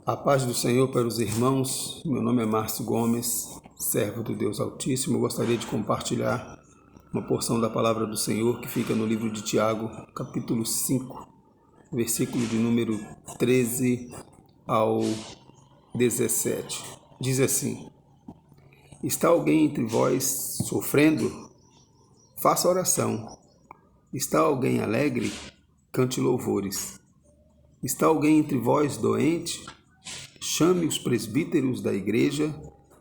A paz do Senhor para os irmãos. Meu nome é Márcio Gomes, servo do Deus Altíssimo. Eu gostaria de compartilhar uma porção da palavra do Senhor que fica no livro de Tiago, capítulo 5, versículo de número 13 ao 17. Diz assim: Está alguém entre vós sofrendo? Faça oração. Está alguém alegre? Cante louvores. Está alguém entre vós doente? Chame os presbíteros da igreja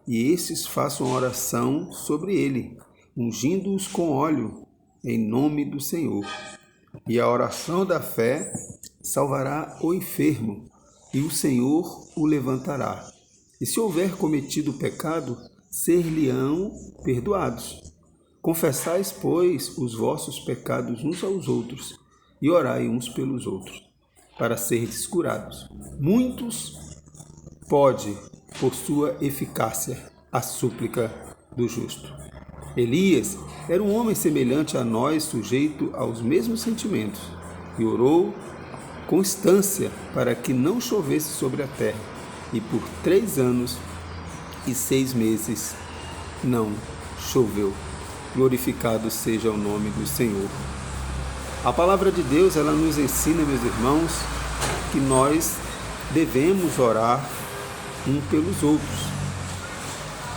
e esses façam oração sobre ele, ungindo-os com óleo, em nome do Senhor. E a oração da fé salvará o enfermo, e o Senhor o levantará. E se houver cometido pecado, ser-lhe-ão perdoados. Confessais, pois, os vossos pecados uns aos outros, e orai uns pelos outros, para serdes curados. Muitos pode, por sua eficácia, a súplica do justo. Elias era um homem semelhante a nós, sujeito aos mesmos sentimentos, e orou com constância para que não chovesse sobre a terra, e por 3 anos e 6 meses não choveu. Glorificado seja o nome do Senhor. A palavra de Deus, ela nos ensina, meus irmãos, que nós devemos orar uns pelos outros,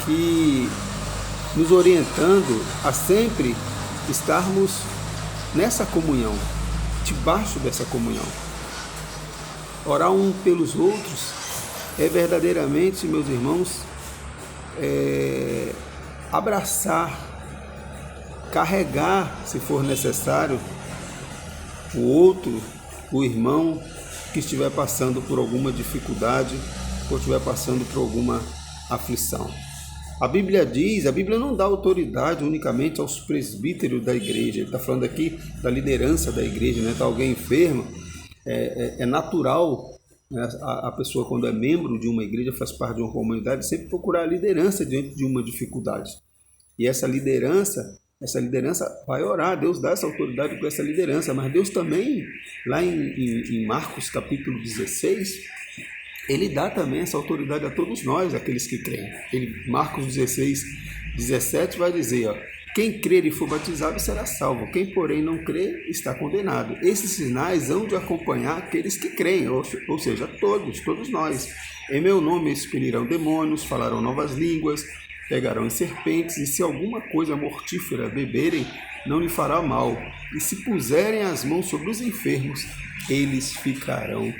que nos orientando a sempre estarmos nessa comunhão, debaixo dessa comunhão. Orar uns pelos outros é verdadeiramente, meus irmãos, abraçar, carregar, se for necessário, o outro, o irmão que estiver passando por alguma dificuldade ou estiver passando por alguma aflição. A Bíblia não dá autoridade unicamente aos presbíteros da igreja. Ele está falando aqui da liderança da igreja, né? Está alguém enfermo, é natural, né? A pessoa, quando é membro de uma igreja, faz parte de uma comunidade, sempre procurar a liderança diante de uma dificuldade. E essa liderança vai orar, Deus dá essa autoridade para essa liderança, mas Deus também, lá em Marcos capítulo 16, Ele dá também essa autoridade a todos nós, aqueles que creem. Marcos 16, 17 vai dizer, quem crer e for batizado será salvo, quem porém não crer está condenado. Esses sinais hão de acompanhar aqueles que creem, ou seja, todos nós. Em meu nome expelirão demônios, falarão novas línguas, pegarão em serpentes, e se alguma coisa mortífera beberem, não lhe fará mal. E se puserem as mãos sobre os enfermos, eles ficarão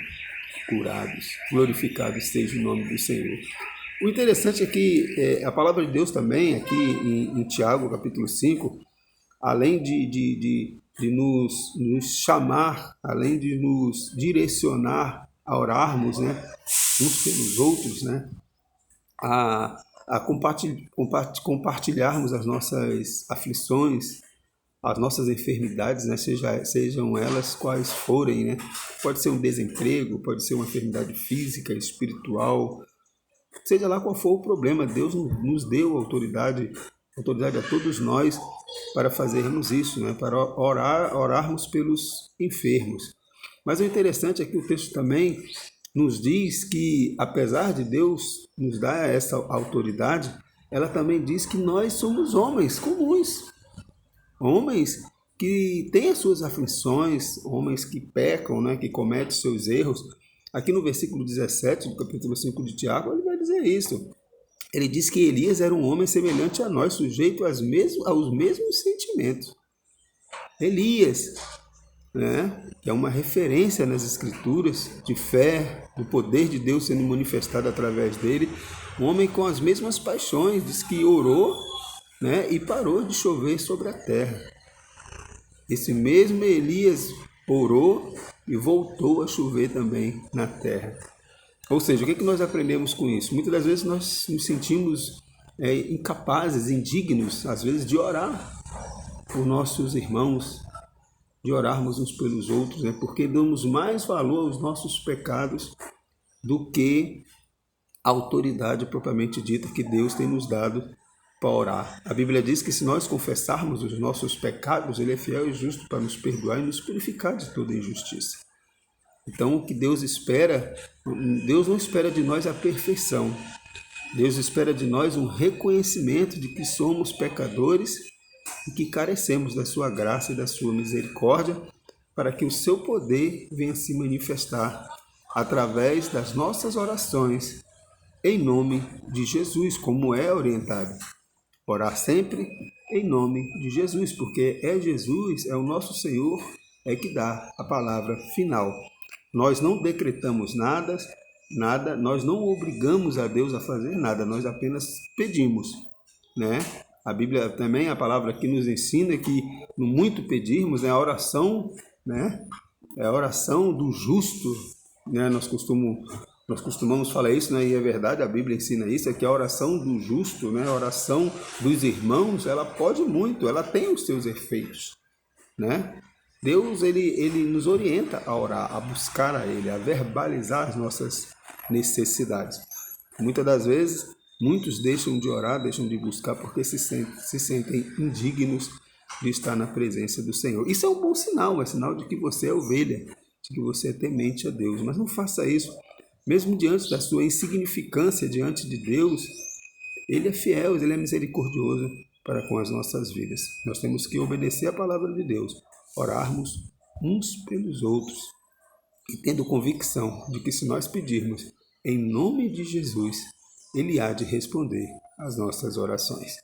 curados. Glorificado seja o nome do Senhor. O interessante é que a palavra de Deus também, aqui em Tiago, capítulo 5, além de nos chamar, além de nos direcionar a orarmos, né, uns pelos outros, né, a compartilharmos as nossas aflições, as nossas enfermidades, né? Sejam elas quais forem, né? Pode ser um desemprego, pode ser uma enfermidade física, espiritual, seja lá qual for o problema, Deus nos deu autoridade a todos nós para fazermos isso, né? Para orarmos pelos enfermos. Mas o interessante é que o texto também nos diz que, apesar de Deus nos dar essa autoridade, ela também diz que nós somos homens comuns, homens que têm as suas aflições, homens que pecam, né, que cometem seus erros. Aqui no versículo 17 do capítulo 5 de Tiago, ele vai dizer isso. Ele diz que Elias era um homem semelhante a nós, sujeito aos mesmos sentimentos. Elias, né, que é uma referência nas Escrituras de fé, do poder de Deus sendo manifestado através dele, um homem com as mesmas paixões, diz que orou, né, e parou de chover sobre a terra. Esse mesmo Elias orou e voltou a chover também na terra. Ou seja, o que nós aprendemos com isso? Muitas das vezes nós nos sentimos incapazes, indignos, às vezes, de orar por nossos irmãos, de orarmos uns pelos outros, né? Porque damos mais valor aos nossos pecados do que a autoridade propriamente dita que Deus tem nos dado para orar. A Bíblia diz que se nós confessarmos os nossos pecados, Ele é fiel e justo para nos perdoar e nos purificar de toda injustiça. Então, o que Deus espera, Deus não espera de nós a perfeição. Deus espera de nós um reconhecimento de que somos pecadores e que carecemos da sua graça e da sua misericórdia, para que o seu poder venha se manifestar através das nossas orações, em nome de Jesus, como é orientado. Orar sempre em nome de Jesus, porque é Jesus, é o nosso Senhor, é que dá a palavra final. Nós não decretamos nada, nós não obrigamos a Deus a fazer nada, nós apenas pedimos, né? A Bíblia também, a palavra aqui nos ensina que no muito pedirmos, a oração, né? É a oração do justo, né? Nós costumamos falar isso, né? E é verdade, a Bíblia ensina isso, é que a oração do justo, né? A oração dos irmãos, ela pode muito, ela tem os seus efeitos, né? Deus, ele nos orienta a orar, a buscar a Ele, a verbalizar as nossas necessidades. Muitas das vezes, muitos deixam de orar, deixam de buscar porque se sentem indignos de estar na presença do Senhor. Isso é um bom sinal, é sinal de que você é ovelha, de que você é temente a Deus. Mas não faça isso. Mesmo diante da sua insignificância diante de Deus, Ele é fiel, Ele é misericordioso para com as nossas vidas. Nós temos que obedecer a palavra de Deus, orarmos uns pelos outros e tendo convicção de que se nós pedirmos em nome de Jesus, Ele há de responder às nossas orações.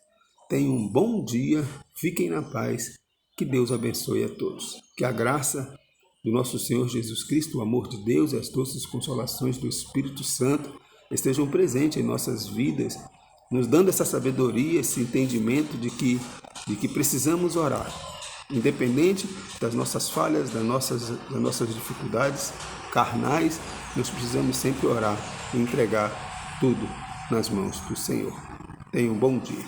Tenham um bom dia, fiquem na paz, que Deus abençoe a todos. Que a graça do nosso Senhor Jesus Cristo, o amor de Deus e as doces consolações do Espírito Santo estejam presentes em nossas vidas, nos dando essa sabedoria, esse entendimento de que precisamos orar. Independente das nossas falhas, das nossas dificuldades carnais, nós precisamos sempre orar e entregar tudo nas mãos do Senhor. Tenha um bom dia.